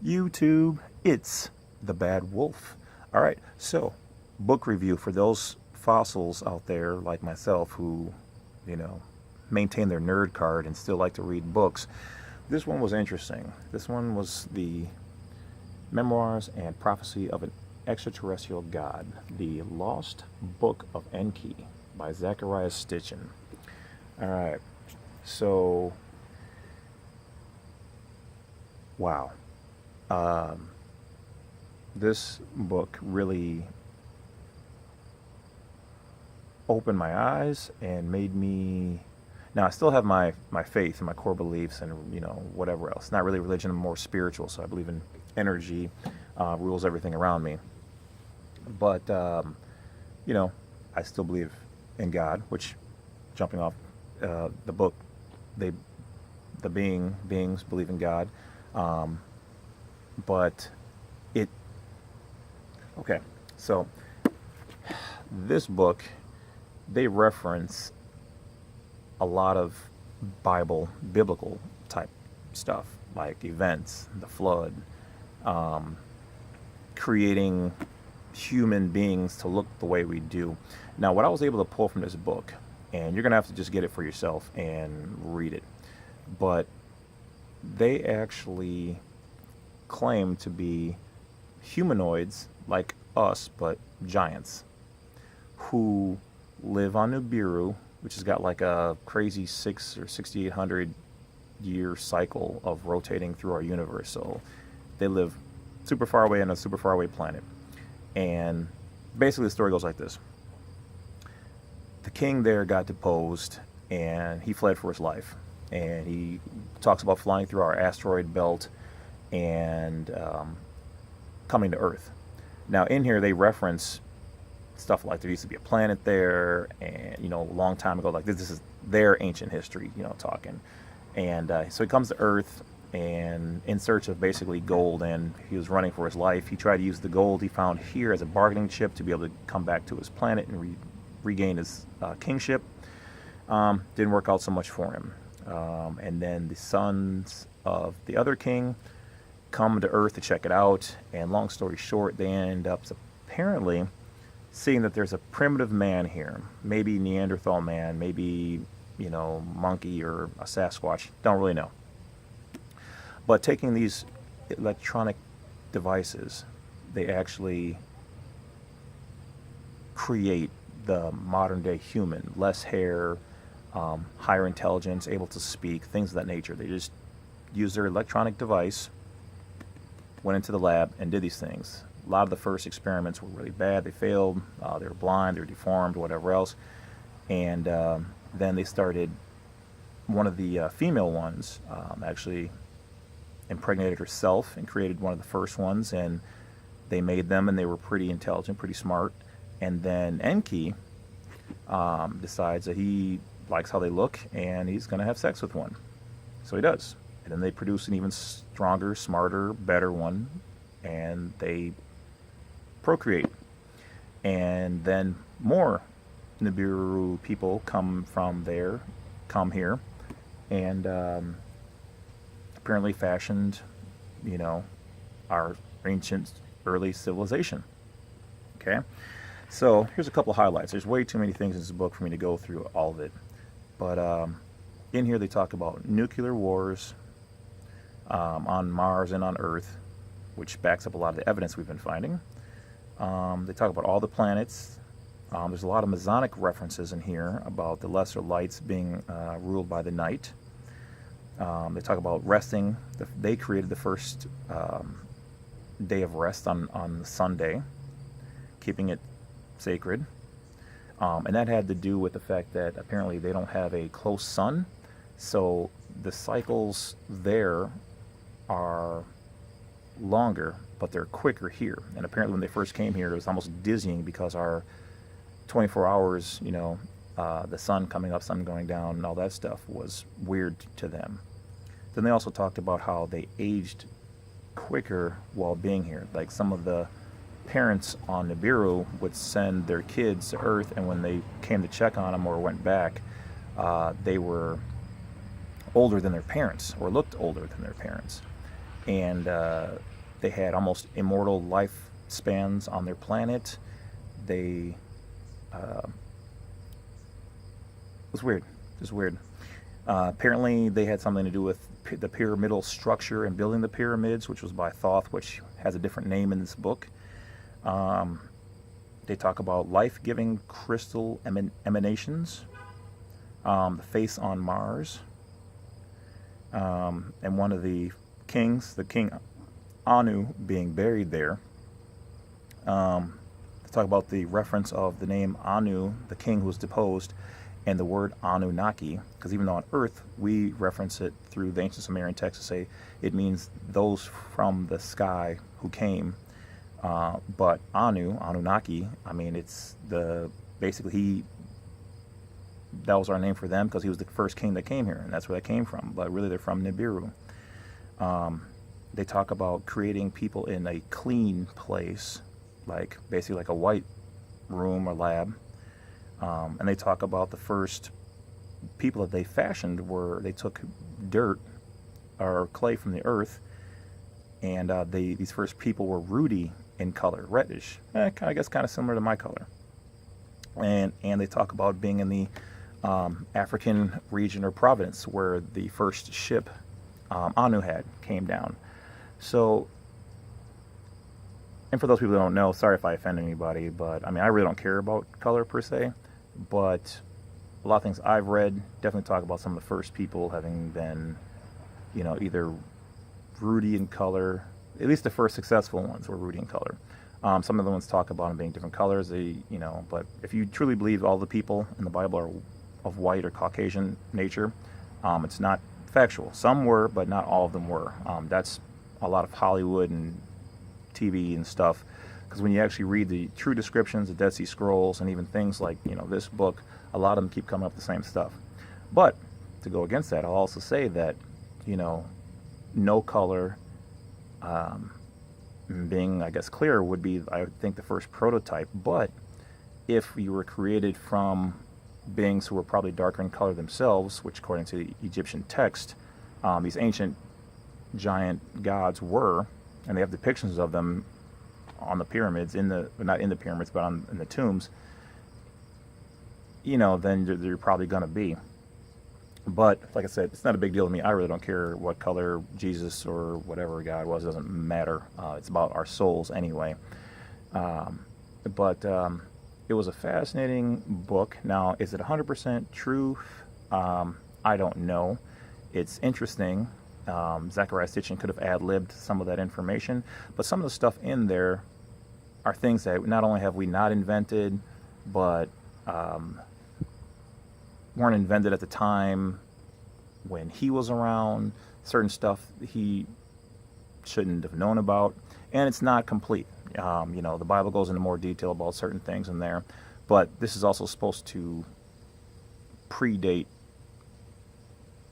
YouTube, it's the Bad Wolf. All right, so book review for those fossils out there like myself who, you know, maintain their nerd card and still like to read books. This one was interesting. This one was the Memoirs and Prophecy of an Extraterrestrial God, the Lost Book of Enki by Zachariah Stitchin. All right, so wow. Um, this book really opened my eyes and made me. Now I still have my faith and my core beliefs and whatever else. Not really religion, I'm more spiritual. So I believe in energy rules everything around me. But you know, I still believe in God. Which, jumping off the book, they the beings believe in God. Um, but it okay. So this book, they reference a lot of biblical type stuff, like events, the flood, um, creating human beings to look the way we do. Now, what I was able to pull from this book, and you're going to have to just get it for yourself and read it, but they actually claim to be humanoids like us, but giants, who live on Nibiru, which has got like a crazy 6 or 6,800 year cycle of rotating through our universe. So they live super far away on a super far away planet. And basically, the story goes like this: the king there got deposed, and he fled for his life. And he talks about flying through our asteroid belt and coming to Earth. Now, in here, they reference stuff like there used to be a planet there, and a long time ago, like this is their ancient history, talking. And so he comes to Earth and in search of basically gold, and he was running for his life. He tried to use the gold he found here as a bargaining chip to be able to come back to his planet and regain his kingship. Didn't work out so much for him. And then the sons of the other king come to Earth to check it out, and long story short, they end up apparently seeing that there's a primitive man here, maybe Neanderthal man, maybe monkey or a Sasquatch, don't really know. But taking these electronic devices, they actually create the modern day human, less hair, higher intelligence, able to speak, things of that nature. They just used their electronic device, went into the lab, and did these things. A lot of the first experiments were really bad. They failed. They were blind. They were deformed, whatever else. And then they started. One of the female ones actually impregnated herself and created one of the first ones. And they made them, and they were pretty intelligent, pretty smart. And then Enki decides that he likes how they look, and he's going to have sex with one. So he does. And then they produce an even stronger, smarter, better one, and they procreate. And then more Nibiru people come here, and apparently fashioned, our ancient early civilization. Okay? So here's a couple of highlights. There's way too many things in this book for me to go through all of it. But in here they talk about nuclear wars on Mars and on Earth, which backs up a lot of the evidence we've been finding. They talk about all the planets. There's a lot of Masonic references in here about the lesser lights being ruled by the night. They talk about resting. They created the first day of rest on Sunday, keeping it sacred. And that had to do with the fact that apparently they don't have a close sun, so the cycles there are longer, but they're quicker here. And apparently when they first came here, it was almost dizzying because our 24 hours, the sun coming up, sun going down, and all that stuff was weird to them. Then they also talked about how they aged quicker while being here. Like some of the parents on Nibiru would send their kids to Earth, and when they came to check on them or went back, they were older than their parents, or looked older than their parents. and they had almost immortal lifespans on their planet. They it was weird, just weird. Apparently, they had something to do with the pyramidal structure and building the pyramids, which was by Thoth, which has a different name in this book. They talk about life-giving crystal emanations, the face on Mars, and one of the kings, the king Anu, being buried there. They talk about the reference of the name Anu, the king who was deposed, and the word Anunnaki, because even though on Earth we reference it through the ancient Sumerian text to say it means those from the sky who came, but Anunnaki, I mean, it's basically that was our name for them because he was the first king that came here, and that's where they came from, but really they're from Nibiru. They talk about creating people in a clean place, like basically like a white room or lab. And they talk about the first people that they fashioned they took dirt or clay from the earth, and these first people were ruddy in color, reddish, I guess kind of similar to my color. And they talk about being in the African region or province where the first ship Anu came down. So, and for those people who don't know, sorry if I offend anybody, but I mean, I really don't care about color per se, but a lot of things I've read definitely talk about some of the first people having been, either ruddy in color. At least the first successful ones were ruddy in color. Some of the ones talk about them being different colors. But if you truly believe all the people in the Bible are of white or Caucasian nature, it's not factual. Some were, but not all of them were. That's a lot of Hollywood and TV and stuff. Because when you actually read the true descriptions, the Dead Sea Scrolls, and even things like this book, a lot of them keep coming up with the same stuff. But to go against that, I'll also say that no color being, I guess, clear would be, I think, the first prototype. But if you were created from beings who were probably darker in color themselves, which according to the Egyptian text, these ancient giant gods were, and they have depictions of them on the pyramids, not in the pyramids, but in the tombs, then you're probably going to be. But like I said, it's not a big deal to me. I really don't care what color Jesus or whatever God was. It doesn't matter. It's about our souls anyway. But it was a fascinating book. Now, is it 100% true? I don't know. It's interesting. Zechariah Sitchin could have ad-libbed some of that information, but some of the stuff in there are things that not only have we not invented, but weren't invented at the time when he was around. Certain stuff he shouldn't have known about, and it's not complete. The Bible goes into more detail about certain things in there, but this is also supposed to predate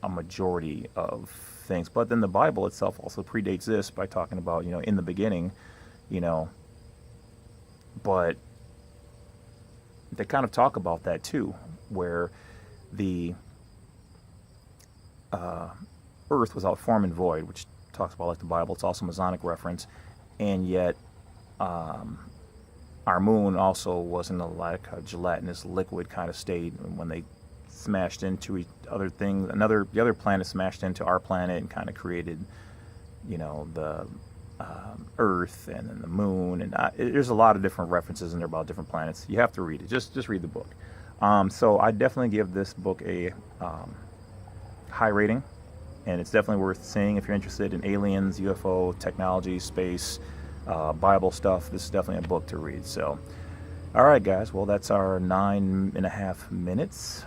a majority of things. But then the Bible itself also predates this by talking about, in the beginning, but they kind of talk about that too, where the earth was out form and void, which talks about like the Bible. It's also a Masonic reference, and yet our moon also was in like a gelatinous liquid kind of state. And when they smashed into other things, the other planet smashed into our planet and kind of created, the Earth and then the moon, and there's a lot of different references in there about different planets. You have to read it. Just read the book. So I definitely give this book a high rating, and it's definitely worth seeing if you're interested in aliens, UFO, technology, space, Bible stuff. This is definitely a book to read. So, all right, guys. Well, that's our 9.5 minutes.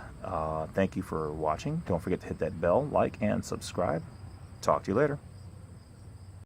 Thank you for watching. Don't forget to hit that bell, like, and subscribe. Talk to you later.